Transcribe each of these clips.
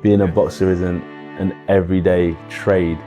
Being a boxer isn't an everyday trade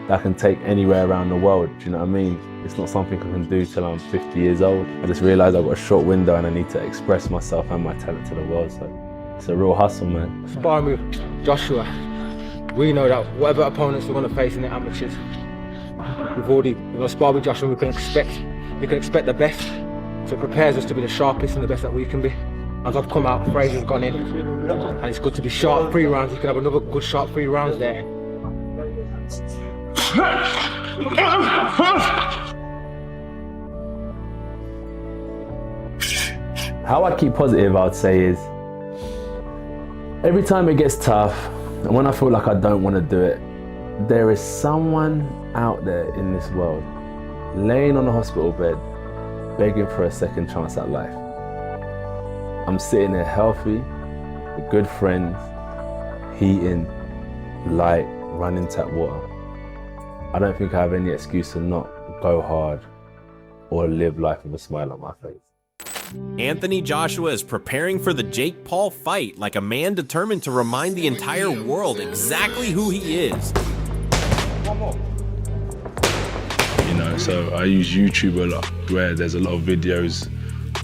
that I can take anywhere around the world, do you know what I mean? It's not something I can do till I'm 50 years old. I just realised I've got a short window and I need to express myself and my talent to the world, so it's a real hustle, man. Sparring with Joshua, we know that whatever opponents we're going to face in the amateurs, we're going to spar with Joshua, we can expect the best, so it prepares us to be the sharpest and the best that we can be. As I've come out, Fraser's gone in, and it's good to be sharp 3 rounds. You can have another good sharp 3 rounds there. How I keep positive, I would say, is every time it gets tough, and when I feel like I don't want to do it, there is someone out there in this world, laying on a hospital bed, begging for a second chance at life. I'm sitting there healthy, with good friends, heating, light, running tap water. I don't think I have any excuse to not go hard or live life with a smile on my face. Anthony Joshua is preparing for the Jake Paul fight like a man determined to remind the entire world exactly who he is. You know, so I use YouTube a lot, where there's a lot of videos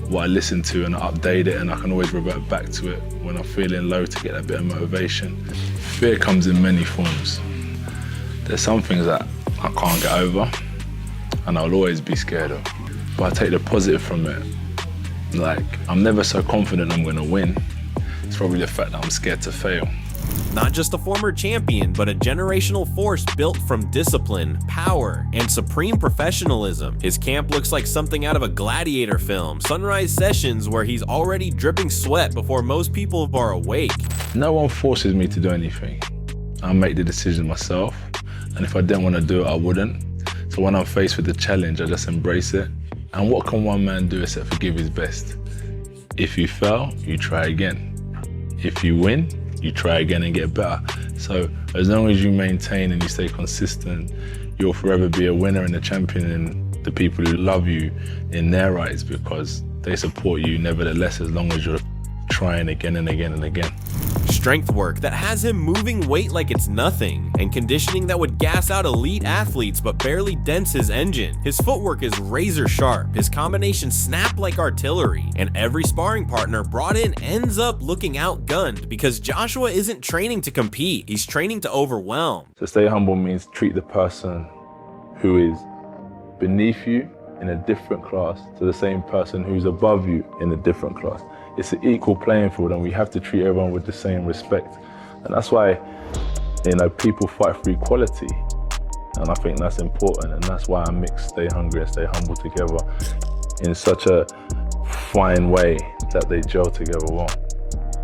what I listen to, and I update it, and I can always revert back to it when I'm feeling low to get a bit of motivation. Fear comes in many forms. There's some things that I can't get over and I'll always be scared of, but I take the positive from it. Like, I'm never so confident I'm gonna win. It's probably the fact that I'm scared to fail. Not just a former champion, but a generational force built from discipline, power, and supreme professionalism. His camp looks like something out of a gladiator film, sunrise sessions where he's already dripping sweat before most people are awake. No one forces me to do anything. I make the decision myself, and if I didn't want to do it, I wouldn't. So when I'm faced with the challenge, I just embrace it. And what can one man do except for give his best? If you fail, you try again. If you win, you try again and get better. So as long as you maintain and you stay consistent, you'll forever be a winner and a champion, and the people who love you in their rights, because they support you nevertheless, as long as you're trying again and again and again. Strength work that has him moving weight like it's nothing, and conditioning that would gas out elite athletes but barely dents his engine. His footwork is razor sharp, his combinations snap like artillery, and every sparring partner brought in ends up looking outgunned because Joshua isn't training to compete, he's training to overwhelm. To stay humble means treat the person who is beneath you in a different class to the same person who's above you in a different class. It's an equal playing field, and we have to treat everyone with the same respect. And that's why, you know, people fight for equality. And I think that's important, and that's why I mix stay hungry and stay humble together in such a fine way that they gel together well.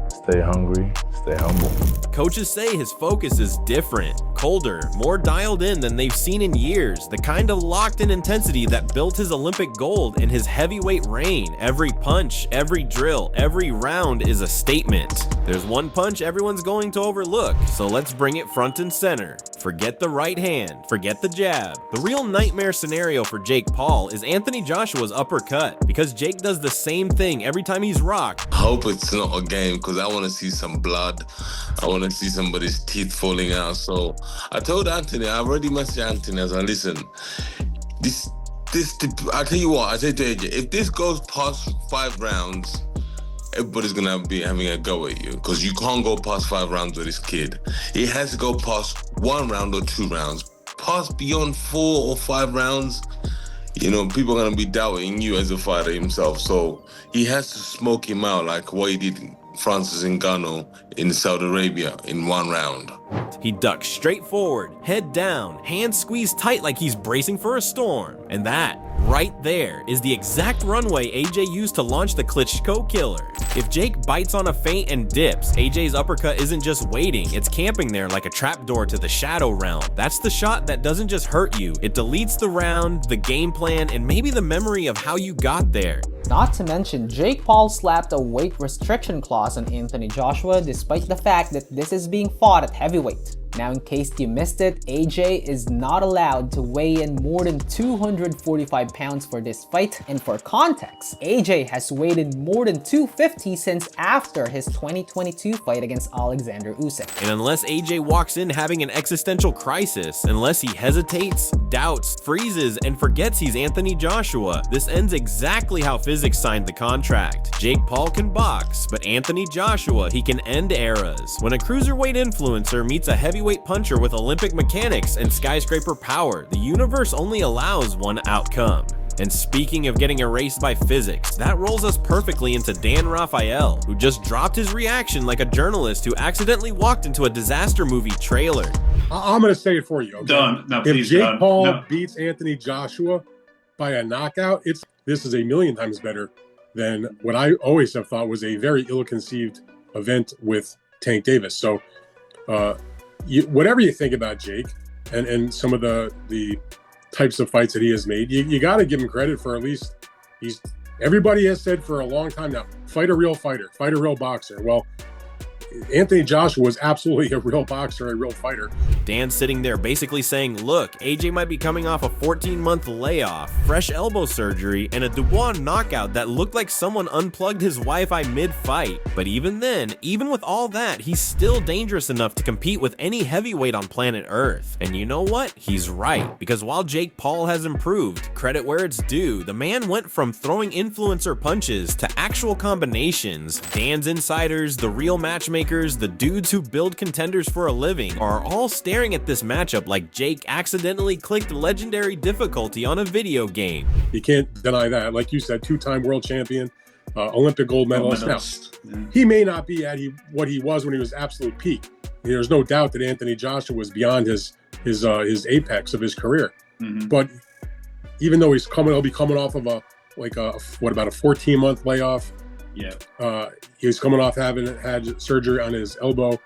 Stay hungry, stay humble. Coaches say his focus is different, colder, more dialed in than they've seen in years, the kind of locked in intensity that built his Olympic gold in his heavyweight reign. Every punch, every drill, every round is a statement. There's one punch everyone's going to overlook, so let's bring it front and center. Forget the right hand, forget the jab. The real nightmare scenario for Jake Paul is Anthony Joshua's uppercut, because Jake does the same thing every time he's rocked. I hope it's not a game, because I want to see some blood. I want to see somebody's teeth falling out. So I told Anthony, I already messaged Anthony, I was like, listen, I tell you what, I said to AJ, if this goes past 5 rounds, everybody's gonna be having a go at you, because you can't go past 5 rounds with this kid. It has to go past 1 round or 2 rounds. Past beyond 4 or 5 rounds, you know, people are gonna be doubting you as a fighter himself. So he has to smoke him out like what he did Francis Ngannou in Saudi Arabia in 1 round. He ducks straight forward, head down, hands squeezed tight like he's bracing for a storm. And that, right there, is the exact runway AJ used to launch the Klitschko killer. If Jake bites on a feint and dips, AJ's uppercut isn't just waiting, it's camping there like a trapdoor to the shadow realm. That's the shot that doesn't just hurt you, it deletes the round, the game plan, and maybe the memory of how you got there. Not to mention, Jake Paul slapped a weight restriction clause on Anthony Joshua despite the fact that this is being fought at heavyweight. Now, in case you missed it, AJ is not allowed to weigh in more than 245 pounds for this fight. And for context, AJ has weighed in more than 250 since after his 2022 fight against Alexander Usyk. And unless AJ walks in having an existential crisis, unless he hesitates, doubts, freezes, and forgets he's Anthony Joshua, this ends exactly how physics signed the contract. Jake Paul can box, but Anthony Joshua, he can end eras. When a cruiserweight influencer meets a heavyweight puncher with Olympic mechanics and skyscraper power, the universe only allows one outcome. And speaking of getting erased by physics, that rolls us perfectly into Dan Rafael, who just dropped his reaction like a journalist who accidentally walked into a disaster movie trailer. I'm going to say it for you. Okay? Done. No, if please, Jake done. Paul No. beats Anthony Joshua by a knockout, this is a million times better than what I always have thought was a very ill-conceived event with Tank Davis. So whatever you think about Jake and some of the types of fights that he has made, you got to give him credit for at least everybody has said for a long time now, fight a real fighter, fight a real boxer. Well, Anthony Joshua was absolutely a real boxer, a real fighter. Dan's sitting there basically saying, look, AJ might be coming off a 14-month layoff, fresh elbow surgery, and a Dubois knockout that looked like someone unplugged his Wi-Fi mid-fight. But even then, even with all that, he's still dangerous enough to compete with any heavyweight on planet Earth. And you know what? He's right, because while Jake Paul has improved, credit where it's due, the man went from throwing influencer punches to actual combinations. Dan's insiders, the real matchmakers, the dudes who build contenders for a living, are all staring at this matchup like Jake accidentally clicked legendary difficulty on a video game. You can't deny that. Like you said, two-time world champion, Olympic gold medalist. Now, he may not be at what he was when he was absolute peak. There's no doubt that Anthony Joshua was beyond his apex of his career. Mm-hmm. But even though he'll be coming off of about a 14-month layoff. Yeah. He was coming off having had surgery on his elbow.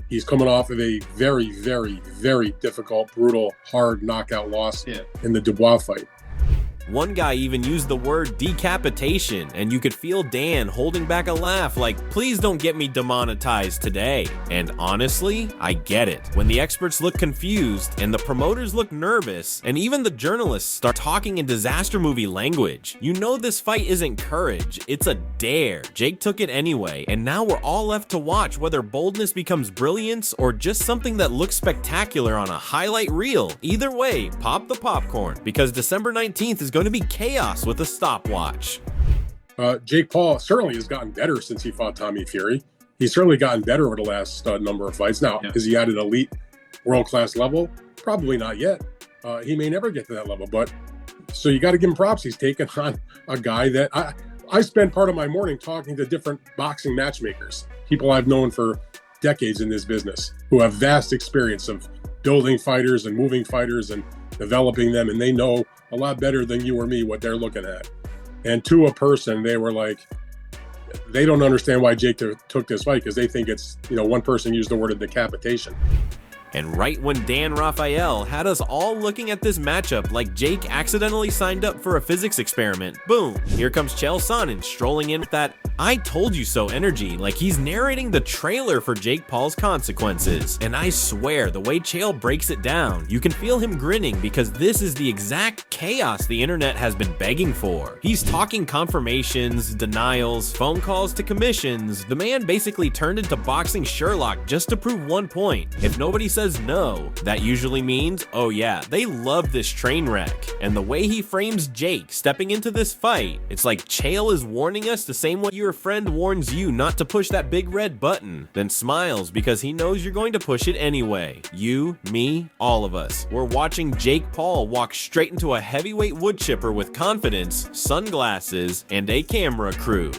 He's coming off of a very, very, very difficult, brutal, hard knockout loss in the Dubois fight. One guy even used the word decapitation, and you could feel Dan holding back a laugh like, please don't get me demonetized today. And honestly, I get it. When the experts look confused, and the promoters look nervous, and even the journalists start talking in disaster movie language, you know this fight isn't courage, it's a dare. Jake took it anyway, and now we're all left to watch whether boldness becomes brilliance or just something that looks spectacular on a highlight reel. Either way, pop the popcorn, because December 19th is going to be chaos with a stopwatch. Jake Paul certainly has gotten better since he fought Tommy Fury. He's certainly gotten better over the last number of fights. Now, is he at an elite world-class level? Probably not yet. He may never get to that level, but so you got to give him props. He's taken on a guy that I spend part of my morning talking to different boxing matchmakers, people I've known for decades in this business, who have vast experience of building fighters and moving fighters and developing them, and they know a lot better than you or me what they're looking at. And to a person, they were like, they don't understand why Jake took this fight because they think it's, one person used the word of decapitation. And right when Dan Rafael had us all looking at this matchup like Jake accidentally signed up for a physics experiment, boom, here comes Chael Sonnen strolling in with that I told you so energy like he's narrating the trailer for Jake Paul's consequences. And I swear, the way Chael breaks it down, you can feel him grinning because this is the exact chaos the internet has been begging for. He's talking confirmations, denials, phone calls to commissions. The man basically turned into boxing Sherlock just to prove one point. If nobody says no, that usually means, oh yeah, they love this train wreck. And the way he frames Jake stepping into this fight, it's like Chael is warning us the same way your friend warns you not to push that big red button, then smiles because he knows you're going to push it anyway. You, me, all of us. We're watching Jake Paul walk straight into a heavyweight wood chipper with confidence, sunglasses, and a camera crew.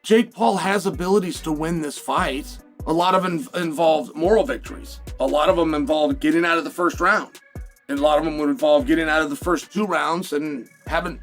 Jake Paul has abilities to win this fight. A lot of them involved moral victories. A lot of them involved getting out of the first round. And a lot of them would involve getting out of the first 2 rounds and haven't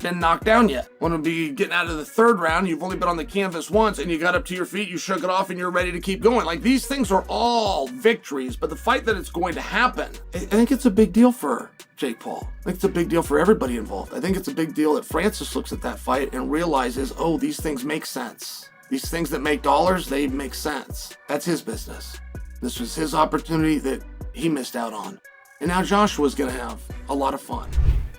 been knocked down yet. Want to be getting out of the 3rd round, you've only been on the canvas once and you got up to your feet, you shook it off and you're ready to keep going. Like, these things are all victories, but the fight that it's going to happen, I think it's a big deal for Jake Paul. I think it's a big deal for everybody involved. I think it's a big deal that Francis looks at that fight and realizes, oh, these things make sense. These things that make dollars, they make sense. That's his business. This was his opportunity that he missed out on. And now Joshua's gonna have a lot of fun.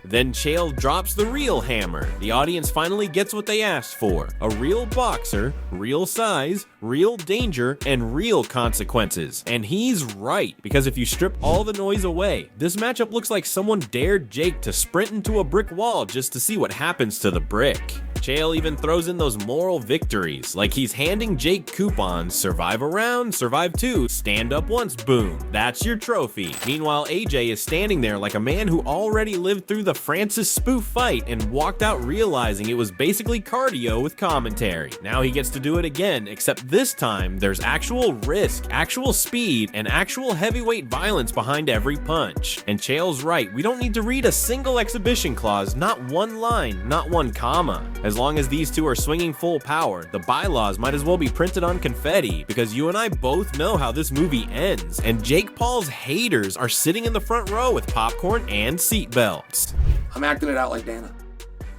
Then Chael drops the real hammer. The audience finally gets what they asked for. A real boxer, real size, real danger, and real consequences. And he's right, because if you strip all the noise away, this matchup looks like someone dared Jake to sprint into a brick wall just to see what happens to the brick. Chael even throws in those moral victories, like he's handing Jake coupons: survive a round, survive two, stand up once, boom, that's your trophy. Meanwhile, AJ is standing there like a man who already lived through the Francis spoof fight and walked out realizing it was basically cardio with commentary. Now he gets to do it again, except this time there's actual risk, actual speed, and actual heavyweight violence behind every punch. And Chael's right, we don't need to read a single exhibition clause, not one line, not one comma. As long as these two are swinging full power, the bylaws might as well be printed on confetti, because you and I both know how this movie ends, and Jake Paul's haters are sitting in the front row with popcorn and seatbelts. I'm acting it out like Dana.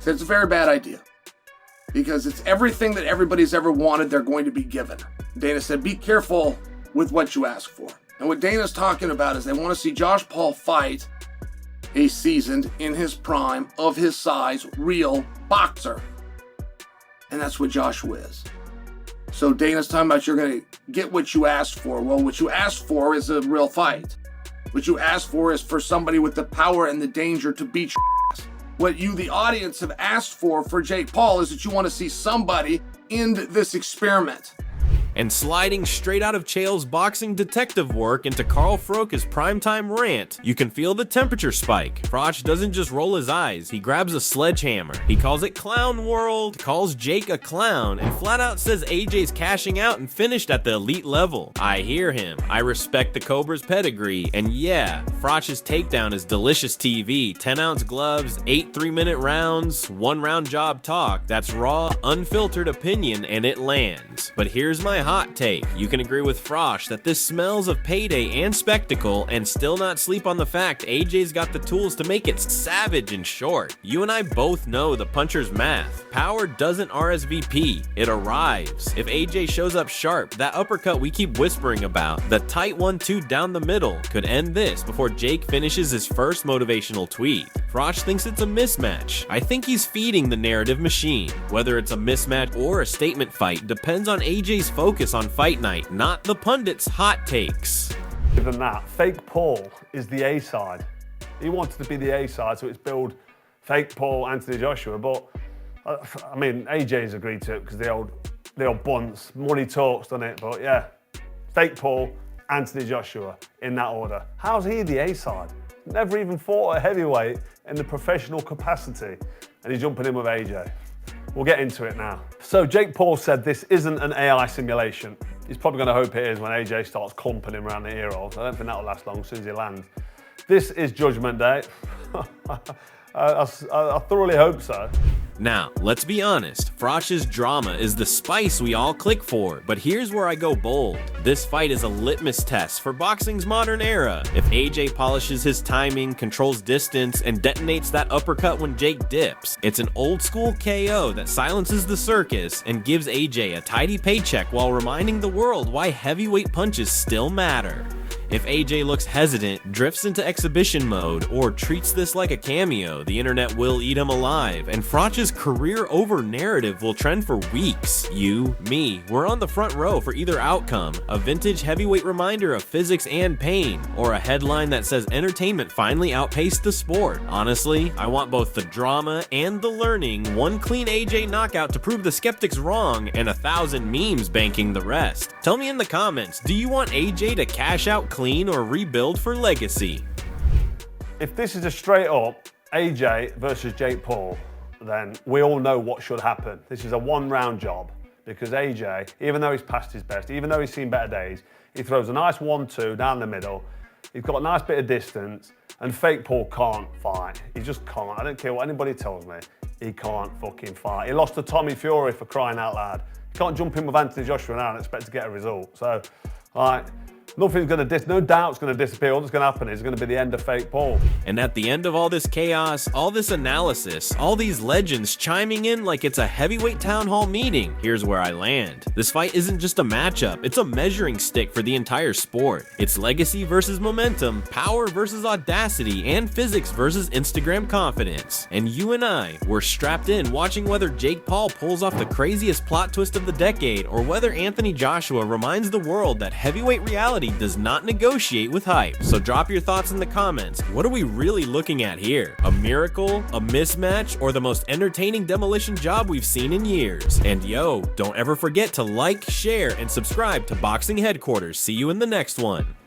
So it's a very bad idea, because it's everything that everybody's ever wanted they're going to be given. Dana said, be careful with what you ask for. And what Dana's talking about is they want to see Josh Paul fight a seasoned, in his prime, of his size, real boxer. And that's what Joshua is. So Dana's talking about you're going to get what you asked for. Well, what you asked for is a real fight. What you asked for is for somebody with the power and the danger to beat your ass. What you, the audience, have asked for Jake Paul is that you want to see somebody end this experiment. And sliding straight out of Chael's boxing detective work into Carl Froch's primetime rant, you can feel the temperature spike. Froch doesn't just roll his eyes, he grabs a sledgehammer. He calls it Clown World, calls Jake a clown, and flat out says AJ's cashing out and finished at the elite level. I hear him, I respect the Cobra's pedigree, and yeah, Froch's takedown is delicious TV. 10-ounce gloves, 8 3-minute rounds, 1-round job talk. That's raw, unfiltered opinion, and it lands. But here's my hot take. You can agree with Froch that this smells of payday and spectacle, and still not sleep on the fact AJ's got the tools to make it savage and short. You and I both know the puncher's math. Power doesn't RSVP, it arrives. If AJ shows up sharp, that uppercut we keep whispering about, the tight 1-2 down the middle, could end this before Jake finishes his first motivational tweet. Froch thinks it's a mismatch. I think he's feeding the narrative machine. Whether it's a mismatch or a statement fight depends on AJ's focus on fight night, not the pundits' hot takes. Other than that, Fake Paul is the A side. He wanted to be the A side, so it's billed Fake Paul, Anthony Joshua. But I mean, AJ's agreed to it because the old bunts, money talks, doesn't it? But yeah, Fake Paul, Anthony Joshua in that order. How's he the A side? Never even fought a heavyweight in the professional capacity, and he's jumping in with AJ. We'll get into it now. So Jake Paul said this isn't an AI simulation. He's probably going to hope it is when AJ starts clumping him around the ear holes. I don't think that'll last long as soon as he lands. This is Judgment Day. I thoroughly hope so. Now, let's be honest, Froch's drama is the spice we all click for, but here's where I go bold. This fight is a litmus test for boxing's modern era. If AJ polishes his timing, controls distance, and detonates that uppercut when Jake dips, it's an old school KO that silences the circus and gives AJ a tidy paycheck while reminding the world why heavyweight punches still matter. If AJ looks hesitant, drifts into exhibition mode, or treats this like a cameo, the internet will eat him alive, and Froch's career over narrative will trend for weeks. You, me, we're on the front row for either outcome, a vintage heavyweight reminder of physics and pain, or a headline that says entertainment finally outpaced the sport. Honestly, I want both the drama and the learning, one clean AJ knockout to prove the skeptics wrong, and 1,000 memes banking the rest. Tell me in the comments, do you want AJ to cash out clean or rebuild for legacy? If this is a straight up AJ versus Jake Paul, then we all know what should happen. This is a 1-round job because AJ, even though he's past his best, even though he's seen better days, he throws a nice 1-2 down the middle. He's got a nice bit of distance, and Fake Paul can't fight. He just can't. I don't care what anybody tells me. He can't fucking fight. He lost to Tommy Fury, for crying out loud. You can't jump in with Anthony Joshua now and expect to get a result. So, all right. nothing's going to no doubt's going to disappear. All that's going to happen is going to be the end of Fake Paul. And at the end of all this chaos, all this analysis, all these legends chiming in like it's a heavyweight town hall meeting, here's where I land. This fight isn't just a matchup, it's a measuring stick for the entire sport. It's legacy versus momentum, power versus audacity, and physics versus Instagram confidence. And you and I were strapped in watching whether Jake Paul pulls off the craziest plot twist of the decade, or whether Anthony Joshua reminds the world that heavyweight reality does not negotiate with hype. So drop your thoughts in the comments. What are we really looking at here? A miracle, a mismatch, or the most entertaining demolition job we've seen in years? And yo, don't ever forget to like, share, and subscribe to Boxing Headquarters. See you in the next one.